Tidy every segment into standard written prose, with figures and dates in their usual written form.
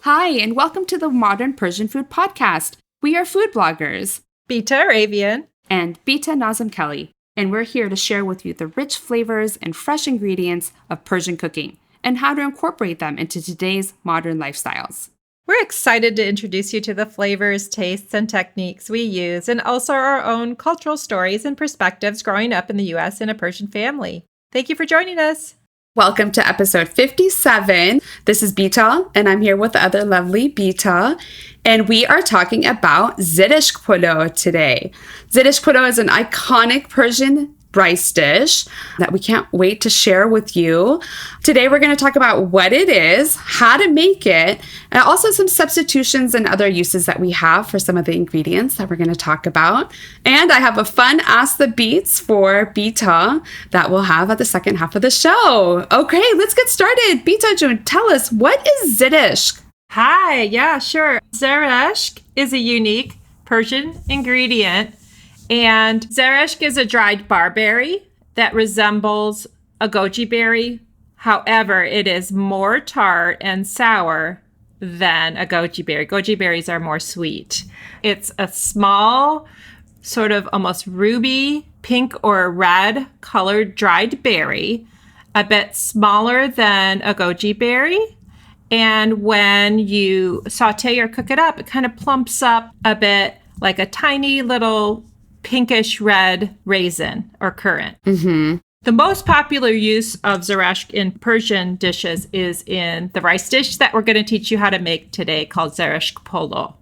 Hi, and welcome to the Modern Persian Food Podcast. We are food bloggers, Beata Arabian and Bita Nazim Kelly, and we're here to share with you the rich flavors and fresh ingredients of Persian cooking and how to incorporate them into today's modern lifestyles. We're excited to introduce you to the flavors, tastes, and techniques we use, and also our own cultural stories and perspectives growing up in the U.S. in a Persian family. Thank you for joining us. Welcome to episode 57. This is Bita, and I'm here with the other lovely Bita, and we are talking about Zereshk Polo today. Zereshk Polo is an iconic Persian rice dish that we can't wait to share with you. Today we're going to talk about what it is, how to make it, and also some substitutions and other uses that we have for some of the ingredients that we're going to talk about. And I have a fun Ask the Beats for Bita that we'll have at the second half of the show. Okay, let's get started. Bita June, tell us, what is Zereshk? Hi, yeah, sure. Zereshk is a unique Persian ingredient. And Zereshk is a dried barberry that resembles a goji berry. However, it is more tart and sour than a goji berry. Goji berries are more sweet. It's a small, sort of almost ruby pink or red colored dried berry, a bit smaller than a goji berry. And when you saute or cook it up, it kind of plumps up a bit like a tiny little pinkish red raisin or currant. Mm-hmm. The most popular use of Zereshk in Persian dishes is in the rice dish that we're going to teach you how to make today called Zereshk Polo.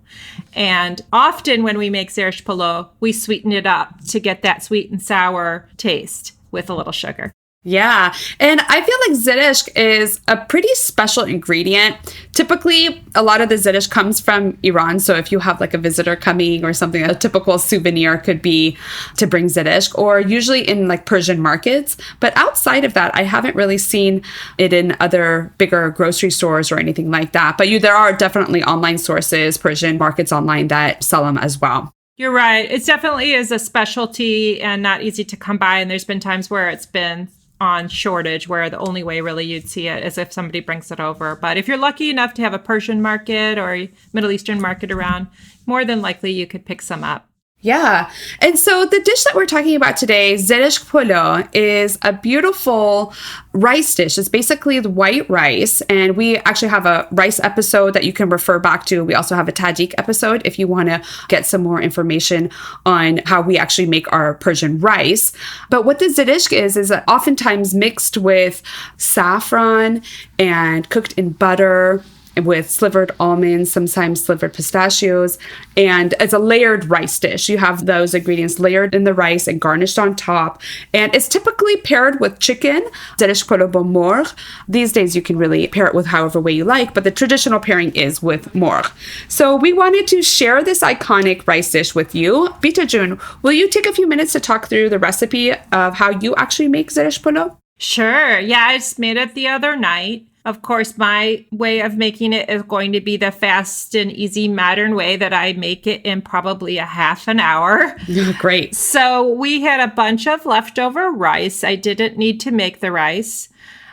And often when we make Zereshk Polo, we sweeten it up to get that sweet and sour taste with a little sugar. Yeah, and I feel like Zereshk is a pretty special ingredient. Typically, a lot of the Zereshk comes from Iran. So if you have like a visitor coming or something, a typical souvenir could be to bring Zereshk, or usually in like Persian markets. But outside of that, I haven't really seen it in other bigger grocery stores or anything like that. But there are definitely online sources, Persian markets online that sell them as well. You're right. It definitely is a specialty and not easy to come by. And there's been times where it's been on shortage, where the only way really you'd see it is if somebody brings it over. But if you're lucky enough to have a Persian market or a Middle Eastern market around, more than likely you could pick some up. Yeah. And so the dish that we're talking about today, Zereshk Polo, is a beautiful rice dish. It's basically the white rice. And we actually have a rice episode that you can refer back to. We also have a Tajik episode if you want to get some more information on how we actually make our Persian rice. But what the Zereshk is oftentimes mixed with saffron and cooked in butter, with slivered almonds, sometimes slivered pistachios, and it's a layered rice dish. You have those ingredients layered in the rice and garnished on top, and it's typically paired with chicken, Zereshk Polo Bah Morgh. These days you can really pair it with however way you like, but the traditional pairing is with morgh. So we wanted to share this iconic rice dish with you. Bita June, will you take a few minutes to talk through the recipe of how you actually make Zereshk Polo? Sure. Yeah, I just made it the other night. Of course, my way of making it is going to be the fast and easy modern way that I make it in probably a half an hour. Great. So we had a bunch of leftover rice. I didn't need to make the rice.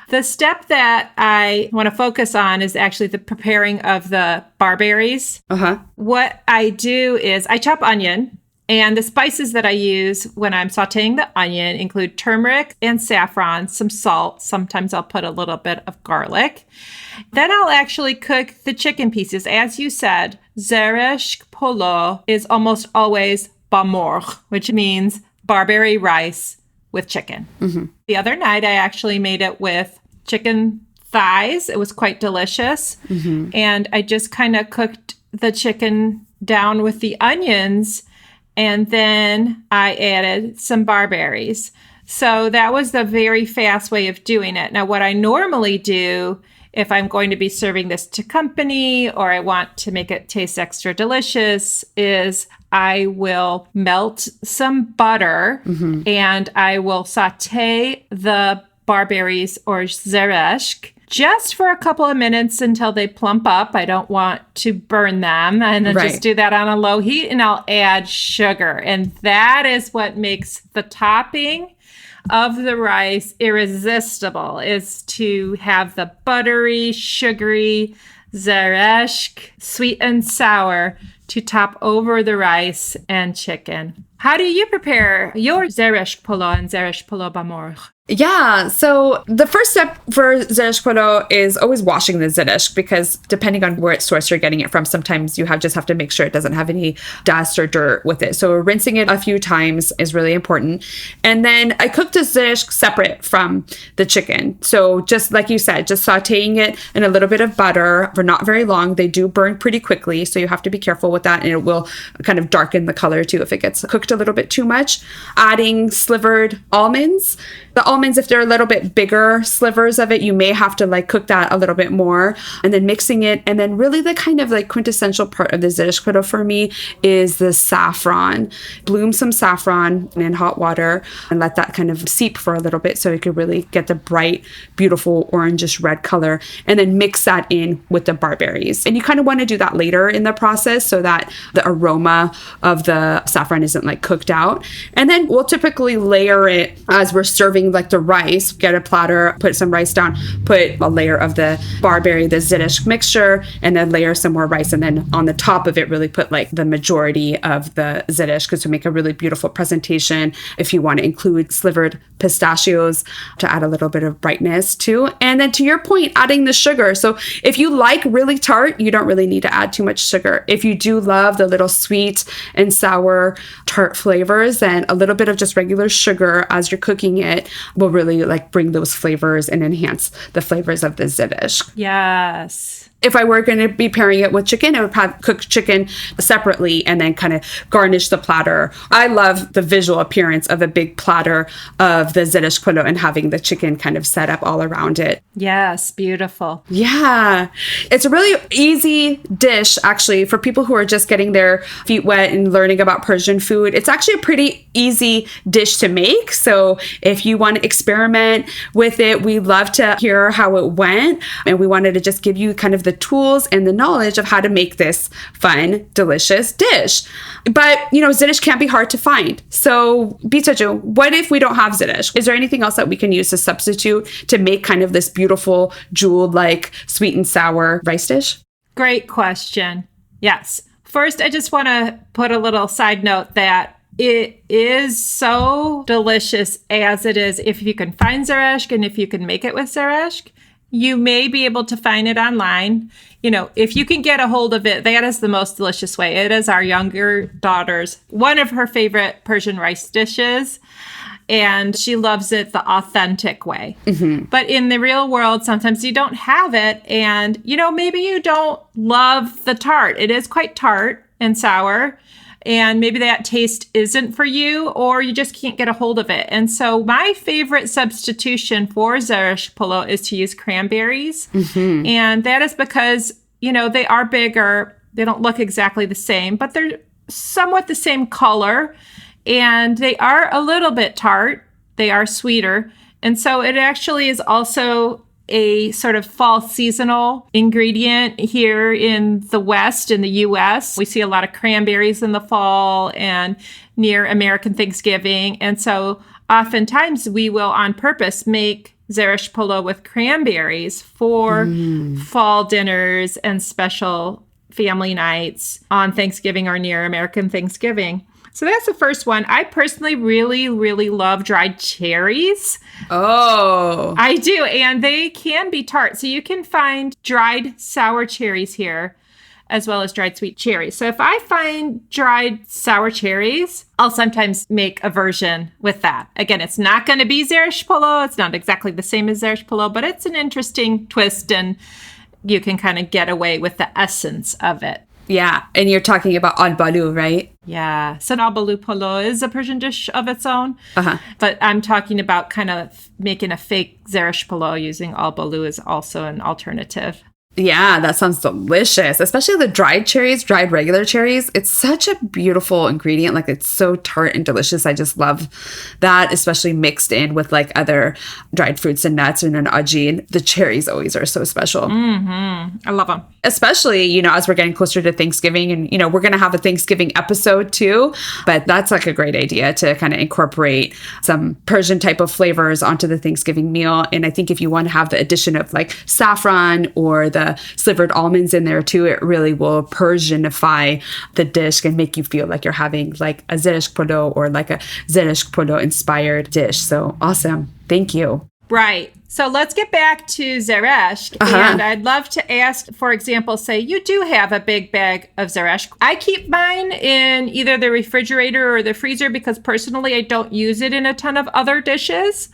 The step that I want to focus on is actually the preparing of the barberries. What I do is I chop onion. And the spices that I use when I'm sauteing the onion include turmeric and saffron, some salt. Sometimes I'll put a little bit of garlic. Then I'll actually cook the chicken pieces. As you said, Zereshk Polo is almost always Bah Morgh, which means barberry rice with chicken. Mm-hmm. The other night, I actually made it with chicken thighs. It was quite delicious. Mm-hmm. And I just kind of cooked the chicken down with the onions. And then I added some barberries. So that was the very fast way of doing it. Now, what I normally do if I'm going to be serving this to company or I want to make it taste extra delicious is I will melt some butter and I will saute the barberries or zereshk just for a couple of minutes until they plump up. I don't want to burn them. And then just do that on a low heat, and I'll add sugar. And that is what makes the topping of the rice irresistible, is to have the buttery, sugary Zereshk, sweet and sour, to top over the rice and chicken. How do you prepare your Zereshk Polo and Zereshk Polo Bah Morgh? Yeah, so the first step for Zereshk Polo is always washing the Zereshk, because depending on where it's sourced you're getting it from, sometimes you just have to make sure it doesn't have any dust or dirt with it. So rinsing it a few times is really important. And then I cook the Zereshk separate from the chicken. So just like you said, just sauteing it in a little bit of butter for not very long. They do burn pretty quickly, so you have to be careful with that, and it will kind of darken the color too if it gets cooked a little bit too much. Adding slivered almonds. The almonds, if they're a little bit bigger slivers of it, you may have to cook that a little bit more, and then mixing it. And then really the kind of quintessential part of the Zereshk Polo for me is the saffron. Bloom some saffron in hot water and let that kind of seep for a little bit so you could really get the bright, beautiful orangish red color, and then mix that in with the barberries. And you kind of want to do that later in the process so that the aroma of the saffron isn't cooked out. And then we'll typically layer it as we're serving the rice. Get a platter, put some rice down, put a layer of the barberry, the Zereshk mixture, and then layer some more rice. And then on the top of it, really put the majority of the Zereshk, because to make a really beautiful presentation. If you want to include slivered pistachios to add a little bit of brightness too. And then to your point, adding the sugar. So if you like really tart, you don't really need to add too much sugar. If you do love the little sweet and sour tart flavors, then a little bit of just regular sugar as you're cooking it will really bring those flavors and enhance the flavors of the Zereshk. Yes. If I were going to be pairing it with chicken, I would cook chicken separately and then kind of garnish the platter. I love the visual appearance of a big platter of the Zereshk Polo and having the chicken kind of set up all around it. Yes, beautiful. Yeah. It's a really easy dish, actually, for people who are just getting their feet wet and learning about Persian food. It's actually a pretty easy dish to make. So if you want to experiment with it, we love to hear how it went. And we wanted to just give you kind of the tools and the knowledge of how to make this fun, delicious dish. But, Zereshk can be hard to find. So, Bita, what if we don't have Zereshk? Is there anything else that we can use to substitute to make kind of this beautiful, jeweled, sweet and sour rice dish? Great question. Yes. First, I just want to put a little side note that it is so delicious as it is. If you can find Zereshk and if you can make it with Zereshk, you may be able to find it online. If you can get a hold of it, that is the most delicious way. It is our younger daughter's, one of her favorite Persian rice dishes, and she loves it the authentic way. Mm-hmm. But in the real world, sometimes you don't have it, and, maybe you don't love the tart. It is quite tart and sour, and maybe that taste isn't for you, or you just can't get a hold of it. And so my favorite substitution for Zereshk Polo is to use cranberries. Mm-hmm. And that is because, they are bigger. They don't look exactly the same, but they're somewhat the same color. And they are a little bit tart. They are sweeter. And so it actually is also a sort of fall seasonal ingredient here in the West, in the U.S. We see a lot of cranberries in the fall and near American Thanksgiving. And so oftentimes we will on purpose make Zereshk Polo with cranberries for fall dinners and special family nights on Thanksgiving or near American Thanksgiving. So that's the first one. I personally really, really love dried cherries. Oh. I do. And they can be tart. So you can find dried sour cherries here as well as dried sweet cherries. So if I find dried sour cherries, I'll sometimes make a version with that. Again, it's not going to be Zereshk Polo. It's not exactly the same as Zereshk Polo, but it's an interesting twist and you can kind of get away with the essence of it. Yeah, and you're talking about albalu, right? Yeah, so albalu polo is a Persian dish of its own, but I'm talking about kind of making a fake Zereshk Polo using albalu is also an alternative. Yeah, that sounds delicious, especially the dried cherries, dried regular cherries. It's such a beautiful ingredient. It's so tart and delicious. I just love that, especially mixed in with other dried fruits and nuts and an ajin. The cherries always are so special. Mm-hmm. I love them. Especially, as we're getting closer to Thanksgiving and, we're going to have a Thanksgiving episode too, but that's a great idea to kind of incorporate some Persian type of flavors onto the Thanksgiving meal. And I think if you want to have the addition of saffron or the the slivered almonds in there too, it really will Persianify the dish and make you feel like you're having like a Zereshk Polo or like a Zereshk Polo inspired dish. So awesome. Thank you. Right. So let's get back to Zereshk. And I'd love to ask, for example, say you do have a big bag of Zereshk. I keep mine in either the refrigerator or the freezer because personally I don't use it in a ton of other dishes.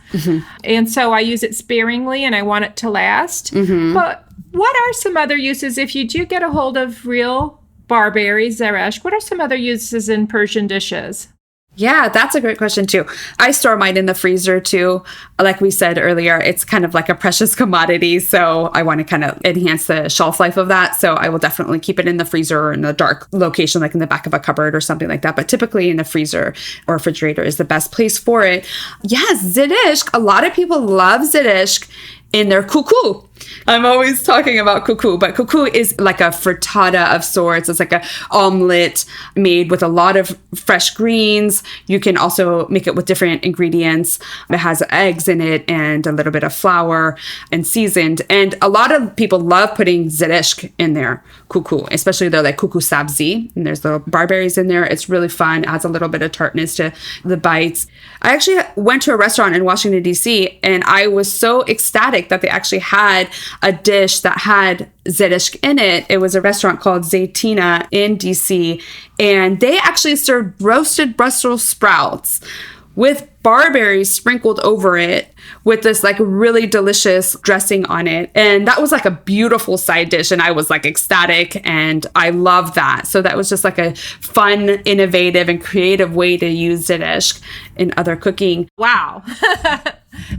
And so I use it sparingly and I want it to last. But what are some other uses if you do get a hold of real barberries, Zereshk? What are some other uses in Persian dishes? Yeah, that's a great question too. I store mine in the freezer too. Like we said earlier, it's kind of like a precious commodity. So I want to kind of enhance the shelf life of that. So I will definitely keep it in the freezer or in a dark location, like in the back of a cupboard or something like that. But typically in the freezer or refrigerator is the best place for it. Yes, Zereshk. A lot of people love Zereshk in their cuckoo. I'm always talking about cuckoo, but cuckoo is like a frittata of sorts. It's like an omelet made with a lot of fresh greens. You can also make it with different ingredients. It has eggs in it and a little bit of flour and seasoned. And a lot of people love putting zereshk in their cuckoo, especially they're like cuckoo sabzi. And there's little barberries in there. It's really fun. Adds a little bit of tartness to the bites. I actually went to a restaurant in Washington, D.C., and I was so ecstatic that they actually had a dish that had zereshk in it. It was a restaurant called Zaytina in DC, and they actually served roasted Brussels sprouts with barberries sprinkled over it with this like really delicious dressing on it. And that was like a beautiful side dish. And I was like ecstatic and I love that. So that was just like a fun, innovative and creative way to use zereshk in other cooking. Wow.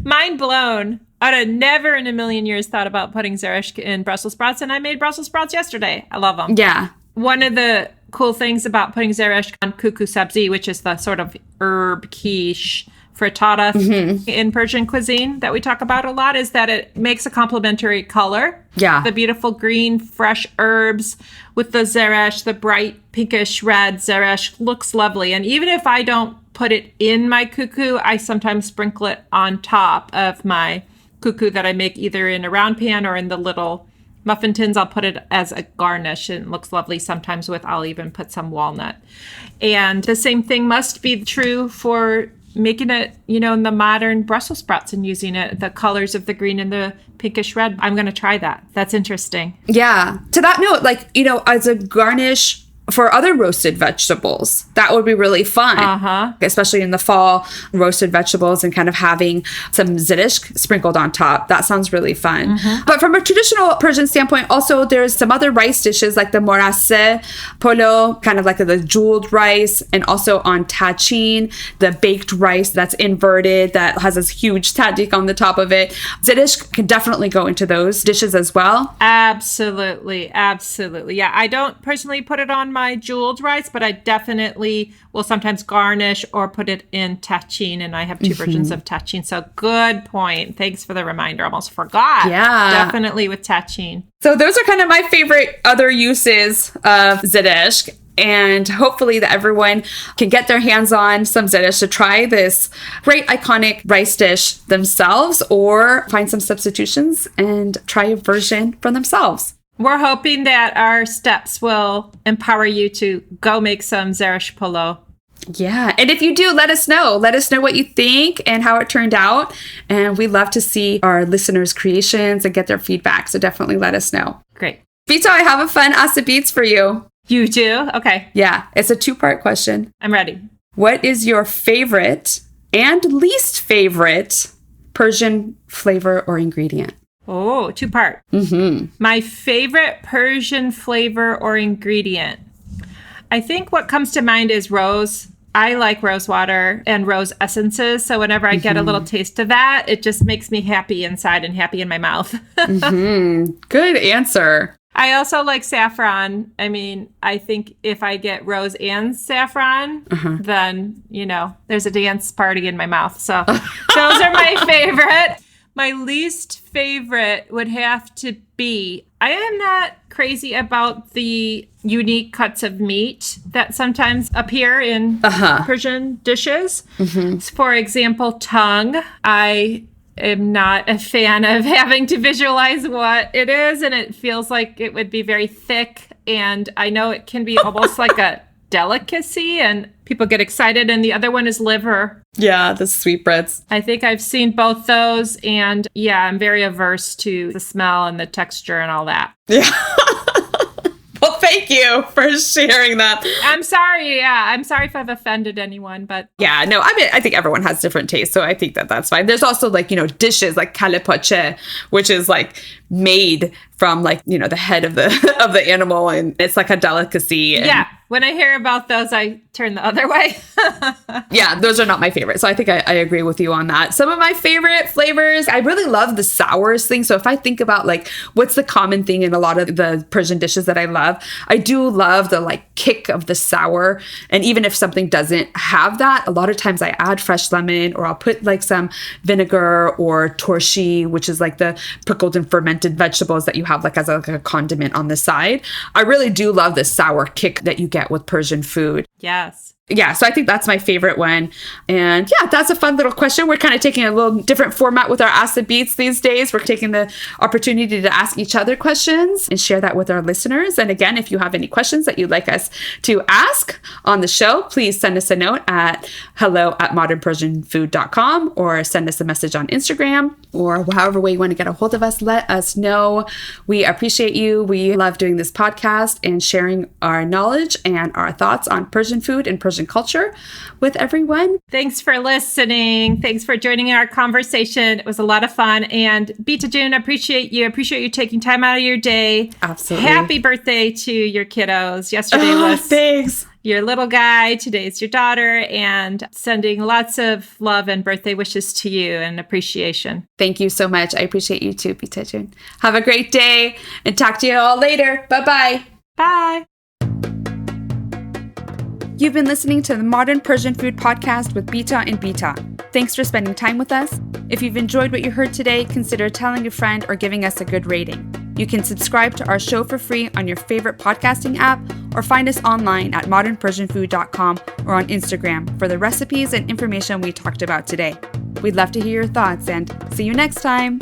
Mind blown. I'd have never in a million years thought about putting zereshk in Brussels sprouts. And I made Brussels sprouts yesterday. I love them. Yeah. One of the cool things about putting zereshk on kuku sabzi, which is the sort of herb quiche frittata in Persian cuisine that we talk about a lot, is that it makes a complementary color. Yeah. The beautiful green, fresh herbs with the zereshk, the bright pinkish red zereshk looks lovely. And even if I don't put it in my kuku, I sometimes sprinkle it on top of my kuku that I make either in a round pan or in the little muffin tins. I'll put it as a garnish and it looks lovely sometimes I'll even put some walnut. And the same thing must be true for making it, in the modern Brussels sprouts and using it, the colors of the green and the pinkish red. I'm going to try that. That's interesting. Yeah. To that note, as a garnish for other roasted vegetables, that would be really fun, especially in the fall, roasted vegetables and kind of having some zereshk sprinkled on top. That sounds really fun. But from a traditional Persian standpoint, also there's some other rice dishes like the morase polo, kind of like the jeweled rice, and also on tahchin, the baked rice that's inverted that has this huge tahdig on the top of it. Zereshk can definitely go into those dishes as well. Absolutely. Absolutely. Yeah, I don't personally put it on my jeweled rice, but I definitely will sometimes garnish or put it in tahchin, and I have two versions of tahchin. So good point. Thanks for the reminder. Almost forgot. Yeah. Definitely with tahchin. So those are kind of my favorite other uses of zereshk. And hopefully that everyone can get their hands on some zereshk to try this great iconic rice dish themselves, or find some substitutions and try a version for themselves. We're hoping that our steps will empower you to go make some Zereshk Polo. Yeah. And if you do, let us know. Let us know what you think and how it turned out. And we love to see our listeners' creations and get their feedback. So definitely let us know. Great. Bita, I have a fun Asa Beats for you. You do? Okay. Yeah. It's a 2-part question. I'm ready. What is your favorite and least favorite Persian flavor or ingredient? Oh, 2-part. My favorite Persian flavor or ingredient. I think what comes to mind is rose. I like rose water and rose essences. So whenever I get a little taste of that, it just makes me happy inside and happy in my mouth. Good answer. I also like saffron. I mean, I think if I get rose and saffron, then, there's a dance party in my mouth. So those are my favorite. My least favorite would have to be, I am not crazy about the unique cuts of meat that sometimes appear in Persian dishes. For example, tongue. I am not a fan of having to visualize what it is, and it feels like it would be very thick. And I know it can be almost like a delicacy, and people get excited. And the other one is liver. Yeah, the sweetbreads. I think I've seen both those, and yeah, I'm very averse to the smell and the texture and all that. Yeah. Well, thank you for sharing that. I'm sorry. Yeah, I'm sorry if I've offended anyone, but yeah, no, I mean, I think everyone has different tastes, so I think that that's fine. There's also like, dishes like kalepoche, which is like made from like, the head of the animal, and it's like a delicacy. And yeah, when I hear about those, I turn the other way. yeah, those are not my favorite. So I think I agree with you on that. Some of my favorite flavors, I really love the sours thing. So if I think about like what's the common thing in a lot of the Persian dishes that I love, I do love the like kick of the sour. And even if something doesn't have that, a lot of times I add fresh lemon, or I'll put like some vinegar or torshi, which is like the pickled and fermented vegetables that you have like as a condiment on the side. I really do love the sour kick that you get with Persian food. Yes. Yeah, so I think that's my favorite one. And yeah, that's a fun little question. We're kind of taking a little different format with our Ask the Beats these days. We're taking the opportunity to ask each other questions and share that with our listeners. And again, if you have any questions that you'd like us to ask on the show, please send us a note at hello@modernpersianfood.com, or send us a message on Instagram, or however way you want to get a hold of us. Let us know. We appreciate you. We love doing this podcast and sharing our knowledge and our thoughts on Persian food and Persian culture with everyone. Thanks for listening. Thanks for joining our conversation. It was a lot of fun. And Bita June, appreciate you. Appreciate you taking time out of your day. Absolutely. Happy birthday to your kiddos. Yesterday was thanks. Your little guy. Today's your daughter. And sending lots of love and birthday wishes to you and appreciation. Thank you so much. I appreciate you too, Bita June. Have a great day and talk to you all later. Bye-bye. Bye. You've been listening to the Modern Persian Food Podcast with Beata and Bita. Thanks for spending time with us. If you've enjoyed what you heard today, consider telling a friend or giving us a good rating. You can subscribe to our show for free on your favorite podcasting app, or find us online at modernpersianfood.com or on Instagram for the recipes and information we talked about today. We'd love to hear your thoughts, and see you next time.